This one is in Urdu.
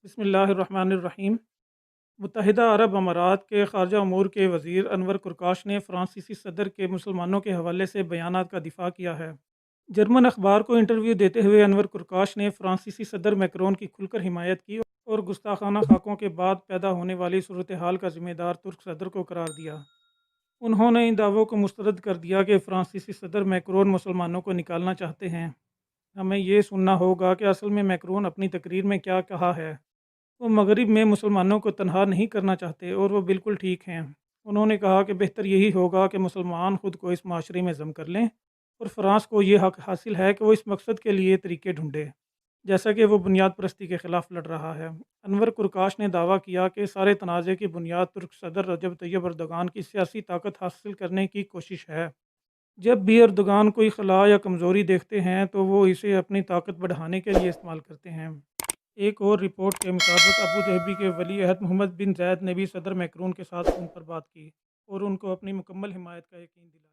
بسم اللہ الرحمن الرحیم۔ متحدہ عرب امارات کے خارجہ امور کے وزیر انور کرکاش نے فرانسیسی صدر کے مسلمانوں کے حوالے سے بیانات کا دفاع کیا ہے۔ جرمن اخبار کو انٹرویو دیتے ہوئے انور کرکاش نے فرانسیسی صدر میکرون کی کھل کر حمایت کی اور گستاخانہ خاکوں کے بعد پیدا ہونے والی صورتحال کا ذمہ دار ترک صدر کو قرار دیا۔ انہوں نے ان دعووں کو مسترد کر دیا کہ فرانسیسی صدر میکرون مسلمانوں کو نکالنا چاہتے ہیں۔ ہمیں یہ سننا ہوگا کہ اصل میں میکرون اپنی تقریر میں کیا کہا ہے۔ وہ مغرب میں مسلمانوں کو تنہا نہیں کرنا چاہتے اور وہ بالکل ٹھیک ہیں۔ انہوں نے کہا کہ بہتر یہی ہوگا کہ مسلمان خود کو اس معاشرے میں ضم کر لیں اور فرانس کو یہ حق حاصل ہے کہ وہ اس مقصد کے لیے طریقے ڈھونڈے، جیسا کہ وہ بنیاد پرستی کے خلاف لڑ رہا ہے۔ انور کرکاش نے دعویٰ کیا کہ سارے تنازع کی بنیاد ترک صدر رجب طیب اردوغان کی سیاسی طاقت حاصل کرنے کی کوشش ہے۔ جب بھی اردوغان کوئی خلا یا کمزوری دیکھتے ہیں تو وہ اسے اپنی طاقت بڑھانے کے لیے استعمال کرتے ہیں۔ ایک اور رپورٹ کے مطابق ابو ظہبی کے ولی عہد محمد بن زید نے بھی صدر میکرون کے ساتھ فون پر بات کی اور ان کو اپنی مکمل حمایت کا یقین دلایا۔